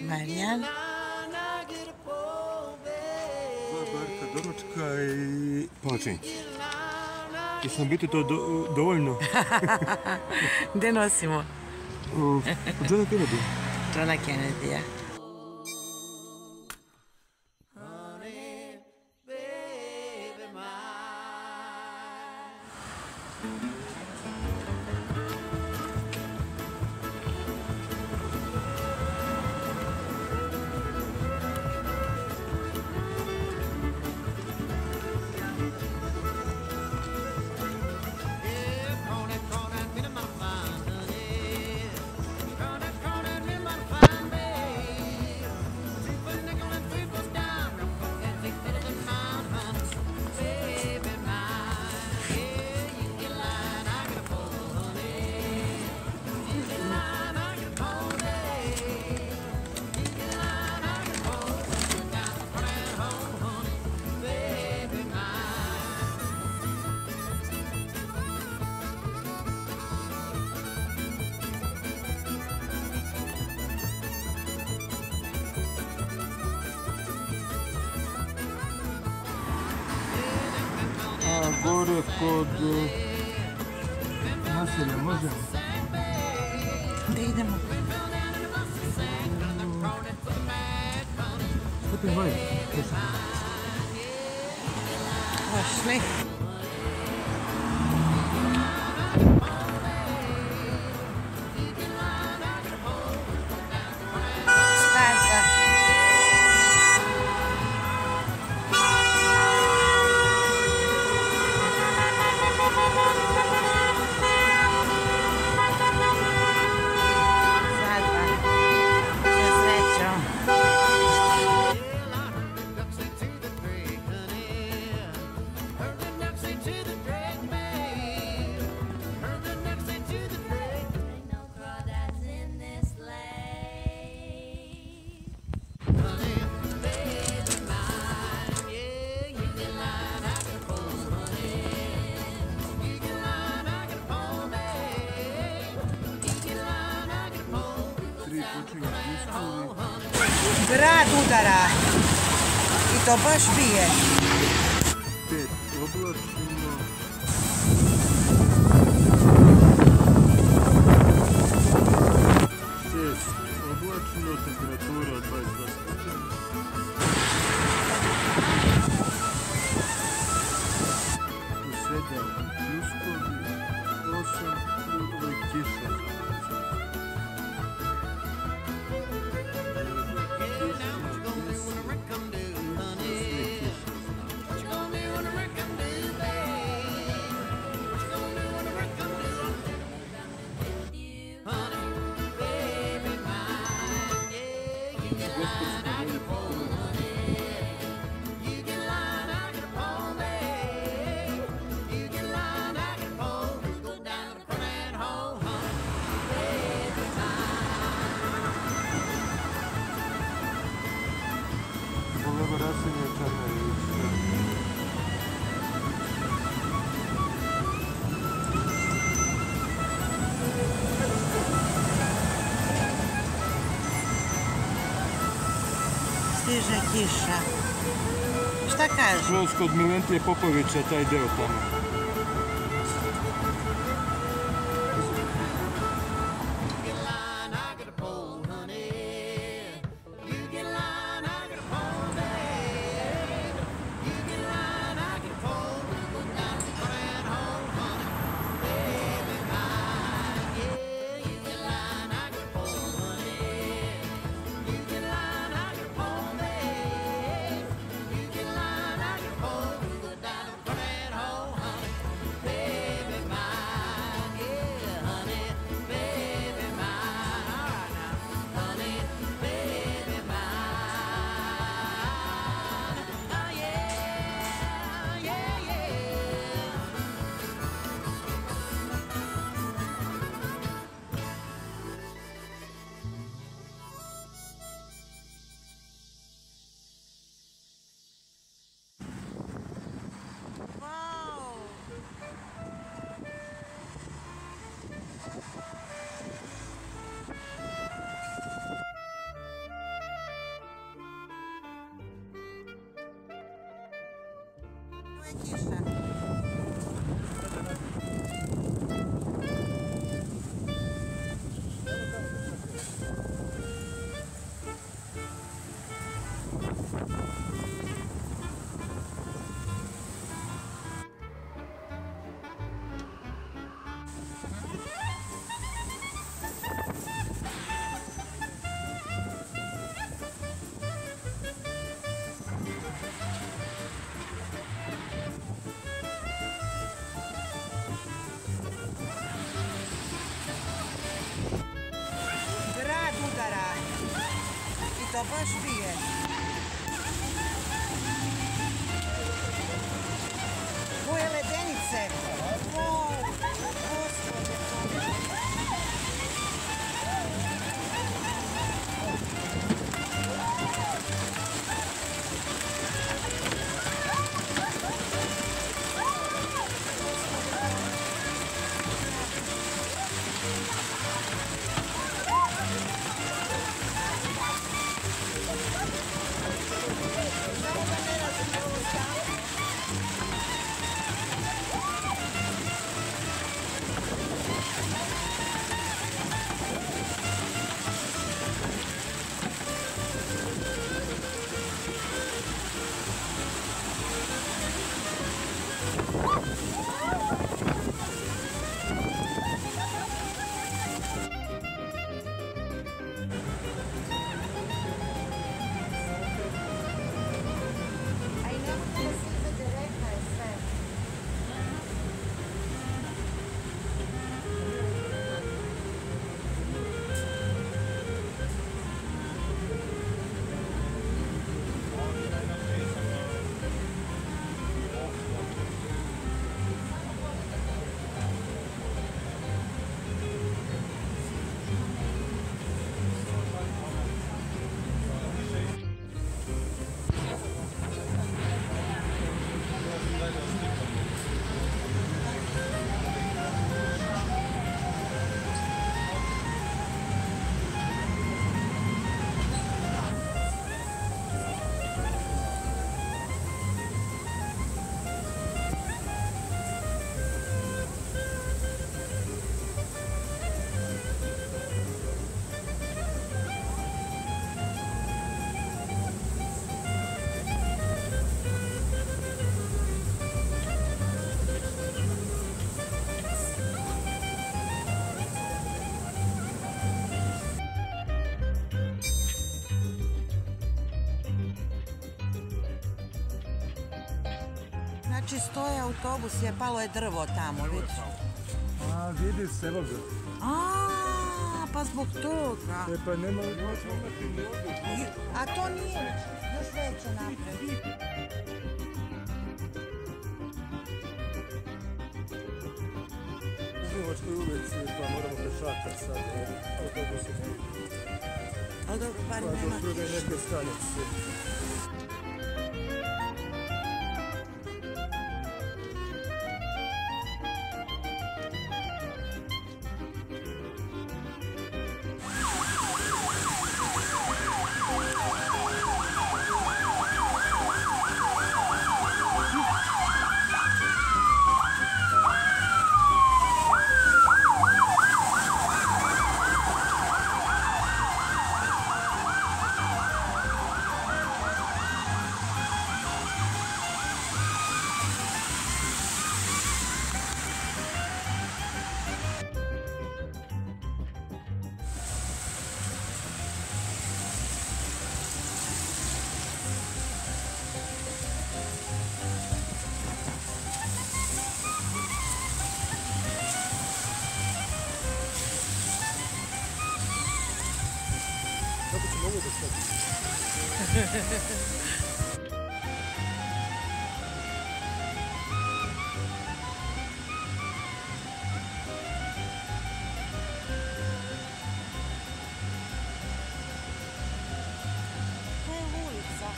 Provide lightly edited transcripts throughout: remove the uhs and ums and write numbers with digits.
Marijan? Barka, doručka i počinj. Jesam biti to dovoljno? Gde nosimo? Johna Kennedy. Johna Kennedy-a. Gore kod naselja, možemo? Gde idemo? Što ti hoji? Pošli. Grad udara. I to baš bije. 5 oblačno. 6 oblačno, temperatura 22 stepeni. 7 pljuskovi, 8 kiša. Stiže kiša. Šta kažu? Skroz kod Milentije Popovića, taj deo tamo. Ovo je kiša. I to baš bije. Boje ledenice. Wow, gospode. Znači stoje autobus, je palo je drvo tamo, vidiš? A, vidi se, evo ga. Pa zbog toga. Pa nema imati ni ovdje. A to nije još veće napred. U Zlivačkoj ulici, pa moramo pešakat sad, jer autobus je tu. Ali dobro, bar Pa nema do druge kiše. neke stanice. Kako ćemo ovo da stavimo? To je ulica.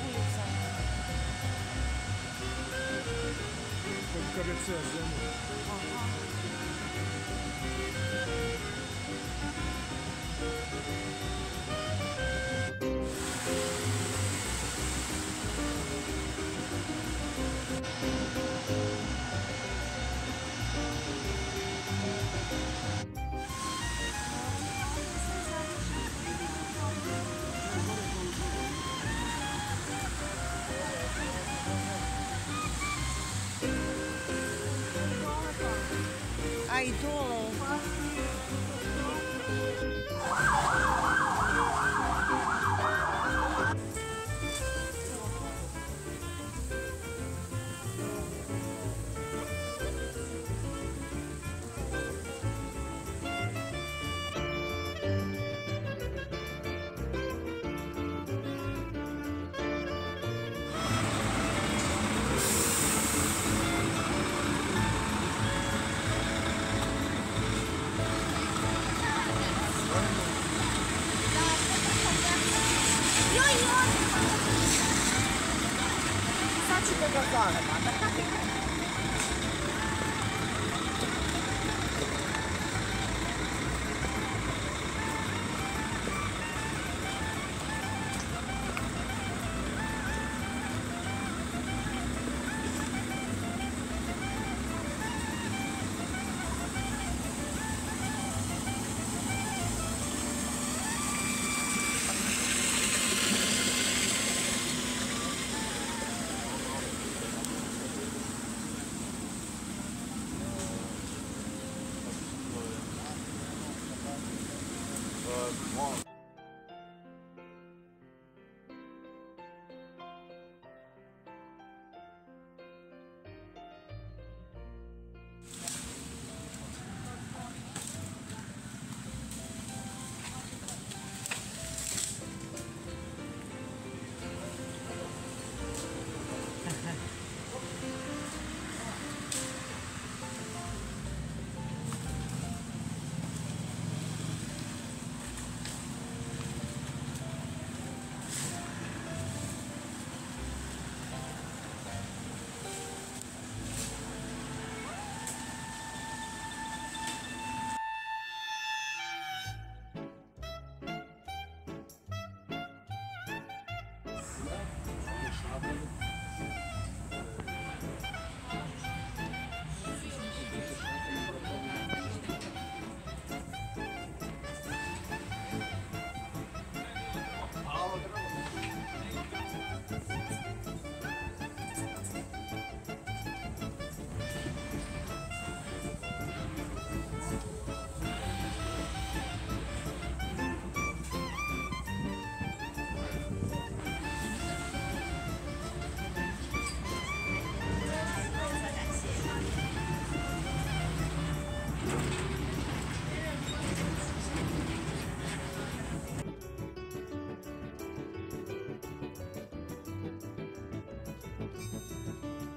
Ulica. Kod KBC-a zemlje. Aha. A i dole. Sad ću da ga zovem, onda kako?